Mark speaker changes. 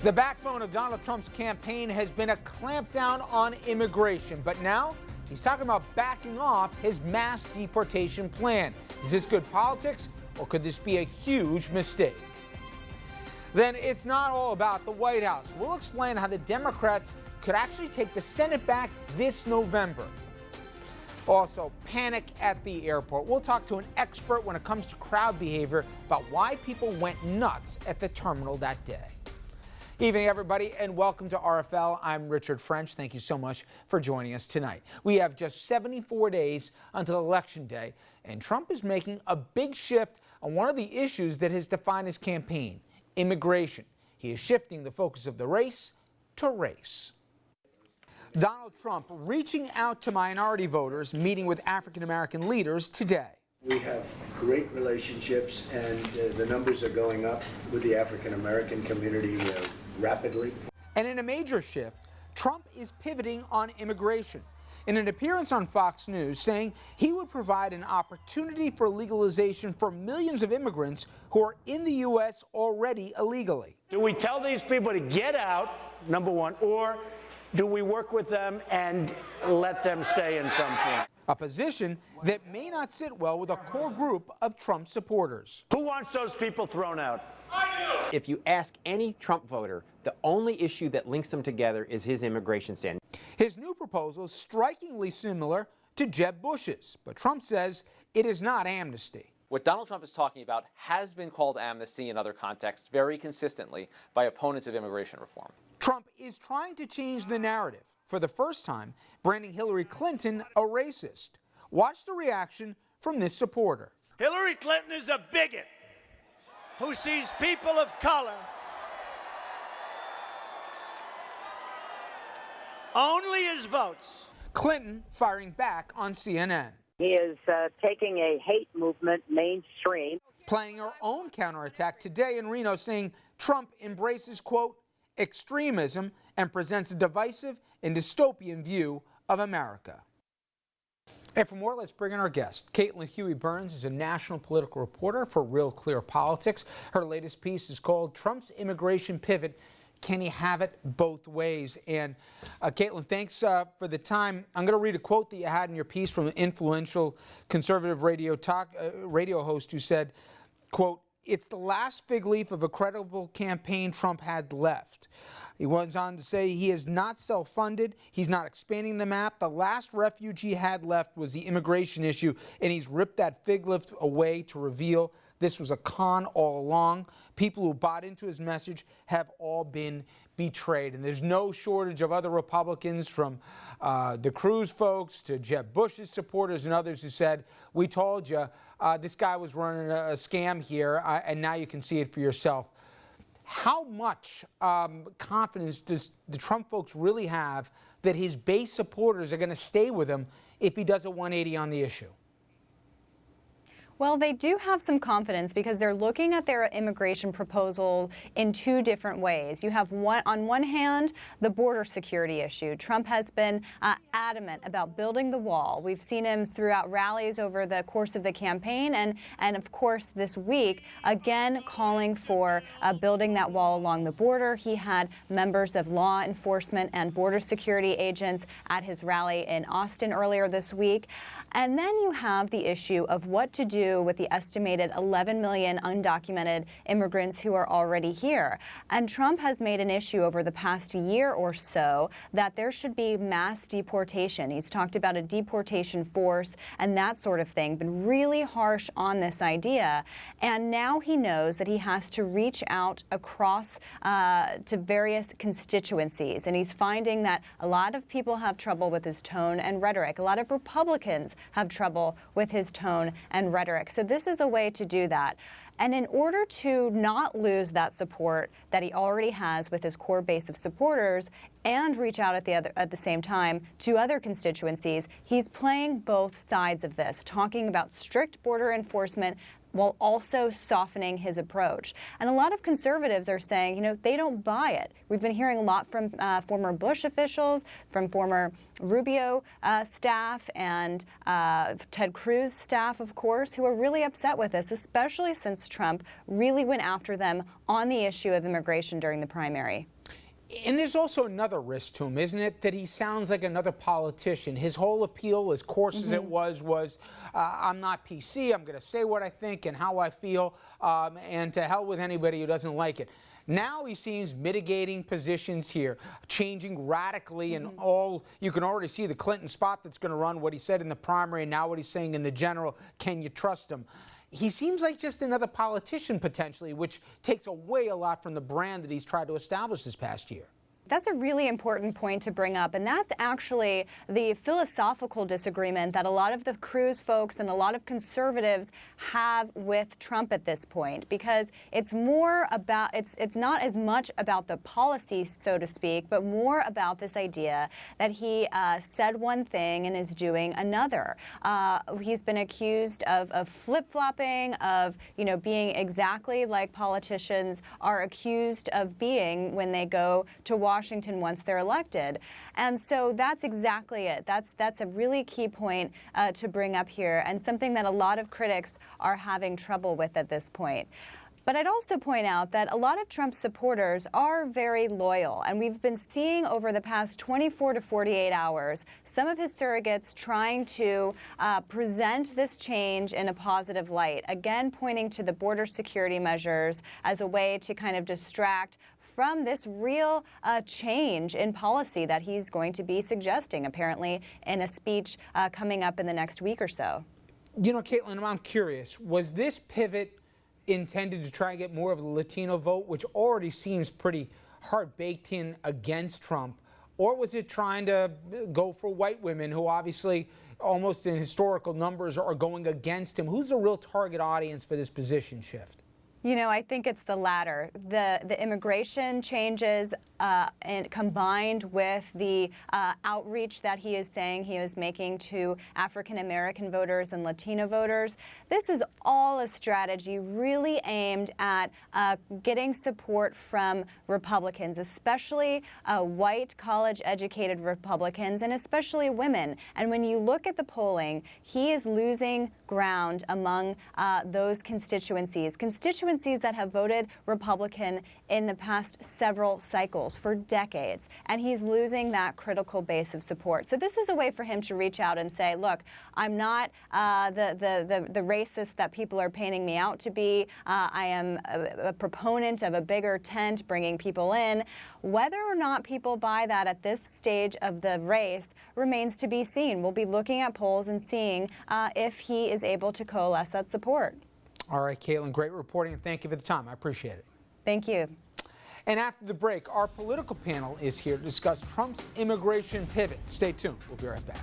Speaker 1: The backbone of Donald Trump's campaign has been a clampdown on immigration, but now he's talking about backing off his mass deportation plan. Is this good politics, or could this be a huge mistake? Then it's not all about the White House. We'll explain how the Democrats could actually take the Senate back this November. Also, panic at the airport. We'll talk to an expert when it comes to crowd behavior about why people went nuts at the terminal that day. Evening, everybody, and welcome to RFL. I'm Richard French. Thank you so much for joining us tonight. We have just 74 days until Election Day, and Trump is making a big shift on one of the issues that has defined his campaign, immigration. He is shifting the focus of the race to race. Donald Trump reaching out to minority voters, meeting with African-American leaders today.
Speaker 2: We have great relationships, and the numbers are going up with the African-American community rapidly.
Speaker 1: And in a major shift, Trump is pivoting on immigration. In an appearance on Fox News, saying he would provide an opportunity for legalization for millions of immigrants who are in the U.S. already illegally.
Speaker 3: Do we tell these people to get out, number one, or do we work with them and let them stay in some form?
Speaker 1: A position that may not sit well with a core group of Trump supporters.
Speaker 3: Who wants those people thrown out?
Speaker 4: If you ask any Trump voter, the only issue that links them together is his immigration stand.
Speaker 1: His new proposal is strikingly similar to Jeb Bush's, but Trump says it is not amnesty.
Speaker 5: What Donald Trump is talking about has been called amnesty in other contexts very consistently by opponents of immigration reform.
Speaker 1: Trump is trying to change the narrative, for the first time, branding Hillary Clinton a racist. Watch the reaction from this supporter.
Speaker 3: Hillary Clinton is a bigot who sees people of color only as votes.
Speaker 1: Clinton firing back on CNN.
Speaker 6: He is taking a hate movement mainstream.
Speaker 1: Playing her own counterattack today in Reno, saying Trump embraces, quote, extremism and presents a divisive and dystopian view of America. And for more, let's bring in our guest. Caitlin Huey-Burns is a national political reporter for Real Clear Politics. Her latest piece is called Trump's Immigration Pivot. Can he have it both ways? And Caitlin, thanks for the time. I'm going to read a quote that you had in your piece from an influential conservative radio host who said, quote, "It's the last fig leaf of a credible campaign Trump had left." He went on to say he is not self-funded. He's not expanding the map. The last refuge he had left was the immigration issue, and he's ripped that fig leaf away to reveal this was a con all along. People who bought into his message have all been betrayed. And there's no shortage of other Republicans, from the Cruz folks to Jeb Bush's supporters and others, who said, we told you this guy was running a scam here, and now you can see it for yourself. How much confidence does the Trump folks really have that his base supporters are going to stay with him if he does a 180 on the issue?
Speaker 7: Well, they do have some confidence because they're looking at their immigration proposal in two different ways. You have on one hand, the border security issue. Trump has been adamant about building the wall. We've seen him throughout rallies over the course of the campaign, and of course this week, again calling for building that wall along the border. He had members of law enforcement and border security agents at his rally in Austin earlier this week. And then you have the issue of what to do with the estimated 11 million undocumented immigrants who are already here. And Trump has made an issue over the past year or so that there should be mass deportation. He's talked about a deportation force and that sort of thing, been really harsh on this idea. And now he knows that he has to reach out across to various constituencies. And he's finding that a lot of people have trouble with his tone and rhetoric. A lot of Republicans have trouble with his tone and rhetoric. So this is a way to do that. And in order to not lose that support that he already has with his core base of supporters and reach out at the same time to other constituencies, he's playing both sides of this, talking about strict border enforcement, while also softening his approach. And a lot of conservatives are saying, you know, they don't buy it. We've been hearing a lot from former Bush officials, from former Rubio staff, and Ted Cruz staff, of course, who are really upset with this, especially since Trump really went after them on the issue of immigration during the primary.
Speaker 1: And there's also another risk to him, isn't it? That he sounds like another politician. His whole appeal, as coarse as it was I'm not PC, I'm going to say what I think and how I feel, and to hell with anybody who doesn't like it. Now he seems mitigating positions here, changing radically, and all you can already see the Clinton spot that's going to run, what he said in the primary, and now what he's saying in the general. Can you trust him? He seems like just another politician potentially, which takes away a lot from the brand that he's tried to establish this past year.
Speaker 7: That's a really important point to bring up, and that's actually the philosophical disagreement that a lot of the Cruz folks and a lot of conservatives have with Trump at this point, because it's more about, it's not as much about the policy, so to speak, but more about this idea that he said one thing and is doing another. He's been accused of flip-flopping, of, you know, being exactly like politicians are accused of being when they go to Washington once they're elected. And so that's exactly it. That's a really key point to bring up here, and something that a lot of critics are having trouble with at this point. But I'd also point out that a lot of Trump's supporters are very loyal, and we've been seeing over the past 24 to 48 hours some of his surrogates trying to present this change in a positive light, again pointing to the border security measures as a way to kind of distract from this real change in policy that he's going to be suggesting, apparently, in a speech coming up in the next week or so.
Speaker 1: You know, Caitlin, I'm curious, was this pivot intended to try and get more of the Latino vote, which already seems pretty hard-baked in against Trump, or was it trying to go for white women who obviously almost in historical numbers are going against him? Who's the real target audience for this position shift?
Speaker 7: You know, I think it's the latter. The immigration changes and combined with the outreach that he is saying he is making to African American voters and Latino voters, this is all a strategy really aimed at getting support from Republicans, especially white college-educated Republicans, and especially women. And when you look at the polling, he is losing ground among those constituencies that have voted Republican in the past several cycles for decades, and he's losing that critical base of support. So this is a way for him to reach out and say, look, I'm not the racist that people are painting me out to be. I am a proponent of a bigger tent, bringing people in. Whether or not people buy that at this stage of the race remains to be seen. We'll be looking at polls and seeing if he is able to coalesce that support.
Speaker 1: All right, Caitlin, great reporting, and thank you for the time. I appreciate it.
Speaker 7: Thank you.
Speaker 1: And after the break, our political panel is here to discuss Trump's immigration pivot. Stay tuned. We'll be right back.